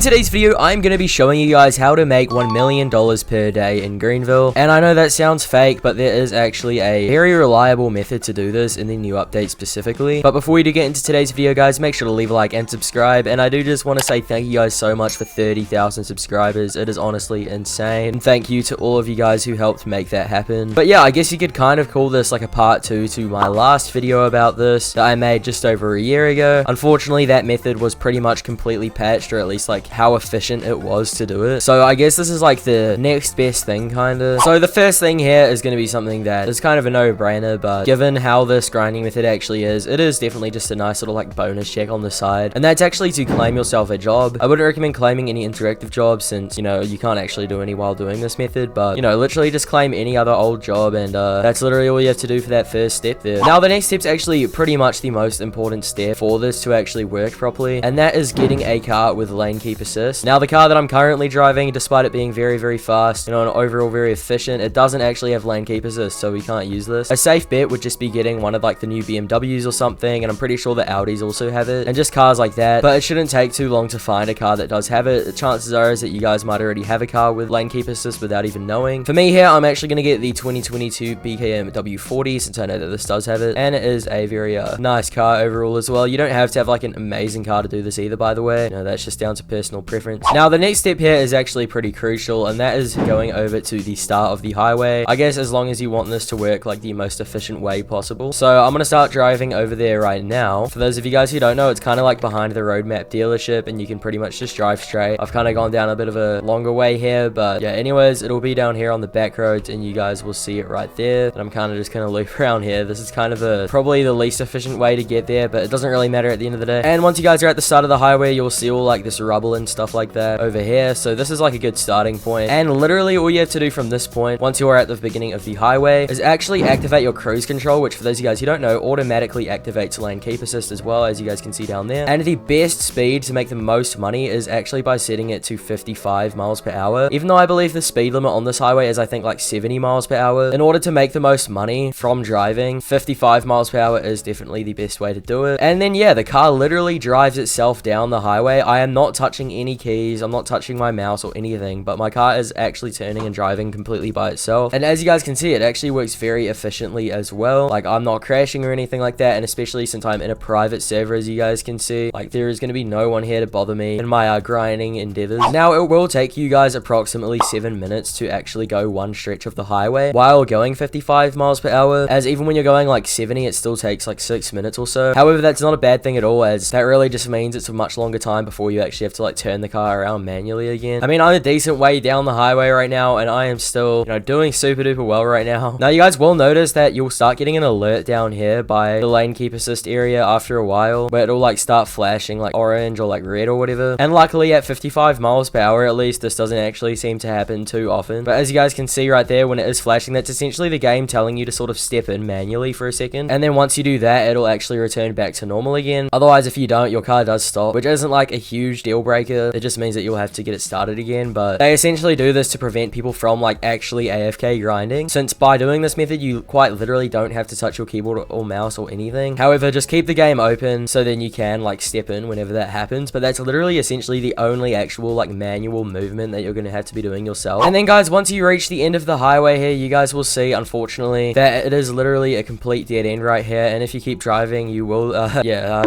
today's video, I'm going to be showing you guys how to make $1 million per day in Greenville. And I know that sounds fake, but there is actually a very reliable method to do this in the new update specifically. But before we do get into today's video, guys, make sure to leave a like and subscribe. And I do just want to say thank you guys so much for 30,000 subscribers. It is honestly insane. And thank you to all of you guys who helped make that happen. But yeah, I guess you could kind of call this like a part 2 to my last video about this that I made just over a year ago. Unfortunately, that method was pretty much completely patched, or at least like how efficient it was to do it. So I guess this is like the next best thing kinda. So the first thing here is going to be something that is kind of a no-brainer, but given how this grinding method actually is, it is definitely just a nice little like bonus check on the side. And that's actually to claim yourself a job. I wouldn't recommend claiming any interactive jobs since, you know, you can't actually do any while doing this method, but you know, literally just claim any other old job, and that's literally all you have to do for that first step there. Now the next step's actually pretty much the most important step for this to actually work properly, and that is getting a car with lane keep assist. Now the car that I'm currently driving, despite it being very fast, you know, and overall very efficient, it doesn't actually have lane keep assist, so we can't use this. A safe bet would just be getting one of like the new BMWs or something, and I'm pretty sure the Audis also have it, and just cars like that. But it shouldn't take too long to find a car that does have it. The chances are is that you guys might already have a car with lane keep assist without even knowing. For me here, I'm actually going to get the 2022 BKM W40 since I know that this does have it, and it is a very nice car overall as well. You don't have to have like an amazing car to do this either, by the way. You know, that's just down to personal preference. Now the next step here is actually pretty crucial, and that is going over to the start of the highway. I guess as long as you want this to work like the most efficient way possible. So I'm going to start driving over there right now. For those of you guys who don't know, it's kind of like behind the roadmap dealership, and you can pretty much just drive straight. I've kind of gone down a bit of a longer way here, but yeah, anyways, it'll be down here on the back roads, and you guys will see it right there. And I'm kind of just going to loop around here. This is kind of probably the least efficient way to get there, but it doesn't really matter at the end of the day. And once you guys are at the start of the highway, you'll see all like this rubble and stuff like that over here. So this is like a good starting point, and literally all you have to do from this point, once you are at the beginning of the highway, is actually activate your cruise control, which for those of you guys who don't know, automatically activates lane keep assist as well, as you guys can see down there. And the best speed to make the most money is actually by setting it to 55 miles per hour, even though I believe the speed limit on this highway is I think like 70 miles per hour. In order to make the most money from driving, 55 miles per hour is definitely the best way to do it. And then yeah, the car literally drives itself down the highway. I am not touching any keys, I'm not touching my mouse or anything, but my car is actually turning and driving completely by itself. And as you guys can see, it actually works very efficiently as well. Like, I'm not crashing or anything like that, and especially since I'm in a private server, as you guys can see, like there is going to be no one here to bother me in my grinding endeavors. Now it will take you guys approximately 7 minutes to actually go one stretch of the highway while going 55 miles per hour, as even when you're going like 70, it still takes like 6 minutes or so. However, that's not a bad thing at all, as that really just means it's a much longer time before you actually have to like turn the car around manually again. I mean, I'm a decent way down the highway right now, and I am still, you know, doing super duper well right now. Now you guys will notice that you'll start getting an alert down here by the lane keep assist area after a while, where it'll like start flashing like orange or like red or whatever. And luckily at 55 miles per hour at least, this doesn't actually seem to happen too often. But as you guys can see right there, when it is flashing, that's essentially the game telling you to sort of step in manually for a second, and then once you do that, it'll actually return back to normal again. Otherwise, if you don't, your car does stop, which isn't like a huge deal breaker. It just means that you'll have to get it started again. But they essentially do this to prevent people from like actually AFK grinding, since by doing this method you quite literally don't have to touch your keyboard or mouse or anything. However, just keep the game open so then you can like step in whenever that happens, but that's literally essentially the only actual like manual movement that you're going to have to be doing yourself. And then guys, once you reach the end of the highway here, you guys will see unfortunately that it is literally a complete dead end right here, and if you keep driving you will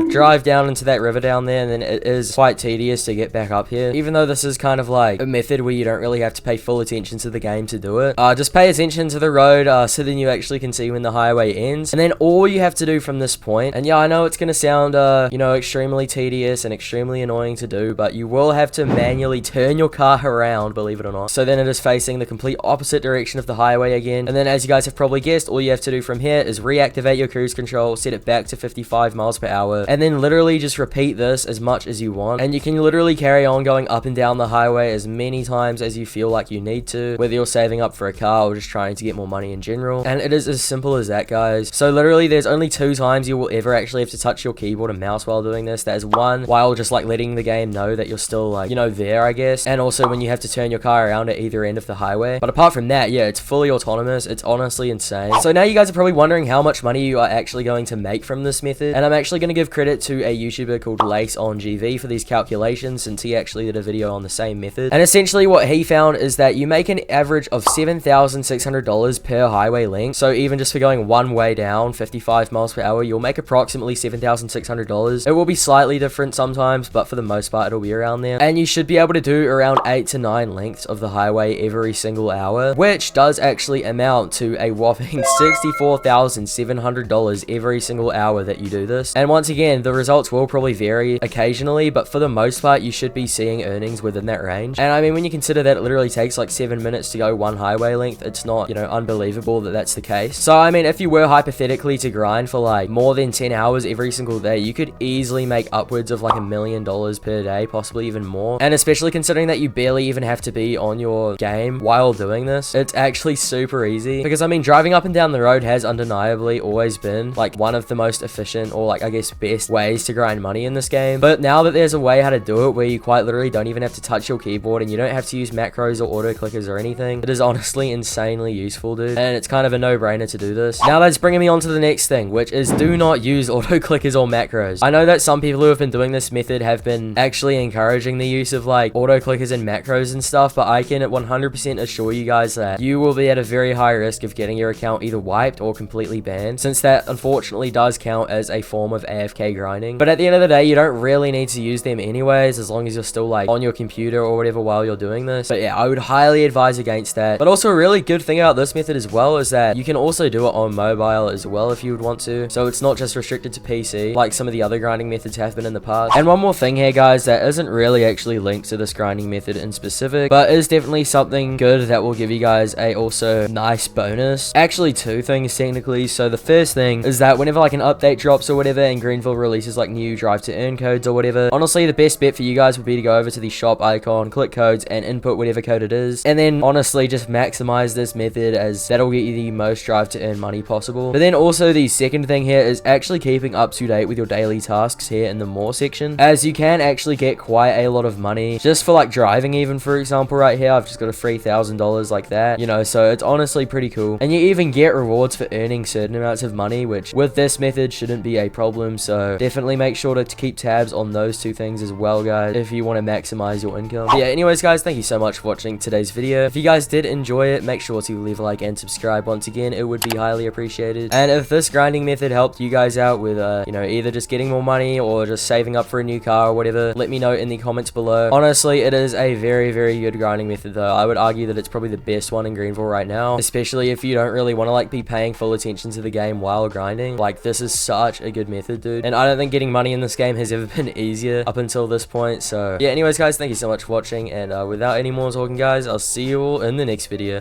drive down into that river down there, and then it is quite tedious to get back up here. Even though this is kind of like a method where you don't really have to pay full attention to the game to do it, just pay attention to the road so then you actually can see when the highway ends, and then all you have to do from this point, and yeah, I know it's gonna sound you know, extremely tedious and extremely annoying to do, but you will have to manually turn your car around, believe it or not, so then it is facing the complete opposite direction of the highway again. And then as you guys have probably guessed, all you have to do from here is reactivate your cruise control, set it back to 55 miles per hour, and then literally just repeat this as much as you want, and you can literally carry on going up and down the highway as many times as you feel like you need to, whether you're saving up for a car or just trying to get more money in general. And it is as simple as that, guys. So literally there's only 2 times you will ever actually have to touch your keyboard and mouse while doing this. That is one, while just like letting the game know that you're still like, you know, there, I guess, and also when you have to turn your car around at either end of the highway. But apart from that, yeah, it's fully autonomous. It's honestly insane. So now you guys are probably wondering how much money you are actually going to make from this method, and I'm actually going to give credit to a YouTuber called LaceOnGV for these calculations, since he actually did a video on the same method. And essentially what he found is that you make an average of $7,600 per highway length. So even just for going one way down 55 miles per hour, you'll make approximately $7,600. It will be slightly different sometimes, but for the most part it'll be around there. And you should be able to do around 8 to 9 lengths of the highway every single hour, which does actually amount to a whopping $64,700 every single hour that you do this. And once again, the results will probably vary occasionally, but for the most part you should be seeing earnings within that range. And I mean, when you consider that it literally takes like 7 minutes to go one highway length, it's not, you know, unbelievable that that's the case. So I mean, if you were hypothetically to grind for like more than 10 hours every single day, you could easily make upwards of like $1 million per day, possibly even more. And especially considering that you barely even have to be on your game while doing this, it's actually super easy. Because I mean, driving up and down the road has undeniably always been like one of the most efficient, or like I guess best ways to grind money in this game. But now that there's a way how to do it where you quite literally don't even have to touch your keyboard and you don't have to use macros or auto clickers or anything, it is honestly insanely useful, dude. And it's kind of a no-brainer to do this. Now that's bringing me on to the next thing, which is do not use auto clickers or macros. I know that some people who have been doing this method have been actually encouraging the use of like auto clickers and macros and stuff, but I can 100% assure you guys that you will be at a very high risk of getting your account either wiped or completely banned, since that unfortunately does count as a form of AFK grinding. But at the end of the day, you don't really need to use them anyways, as long as you're still like on your computer or whatever while you're doing this. But yeah, I would highly advise against that. But also a really good thing about this method as well is that you can also do it on mobile as well if you would want to. So it's not just restricted to PC like some of the other grinding methods have been in the past. And one more thing here, guys, that isn't really actually linked to this grinding method in specific, but is definitely something good that will give you guys a also nice bonus. Actually, two things technically. So the first thing is that whenever like an update drops or whatever and Greenville releases like new drive to earn codes or whatever, honestly the best bet for you guys would be to go over to the shop icon, click codes, and input whatever code it is, and then honestly just maximize this method, as that'll get you the most drive to earn money possible. But then also the second thing here is actually keeping up to date with your daily tasks here in the more section, as you can actually get quite a lot of money just for like driving. Even for example right here, I've just got a $3,000 like that, you know, so it's honestly pretty cool. And you even get rewards for earning certain amounts of money, which with this method shouldn't be a problem. So definitely make sure to keep tabs on those two things as well, guys, if you want to maximize your income. But yeah, anyways guys, thank you so much for watching today's video. If you guys did enjoy it, make sure to leave a like and subscribe. Once again, it would be highly appreciated. And if this grinding method helped you guys out with you know, either just getting more money or just saving up for a new car or whatever, let me know in the comments below. Honestly, it is a very good grinding method though. I would argue that it's probably the best one in Greenville right now, especially if you don't really want to like be paying full attention to the game while grinding. Like, this is such a good method, dude. And I don't think getting money in this game has ever been easier up until this point. So yeah, anyways guys, thank you so much for watching, and without any more talking guys, I'll see you all in the next video.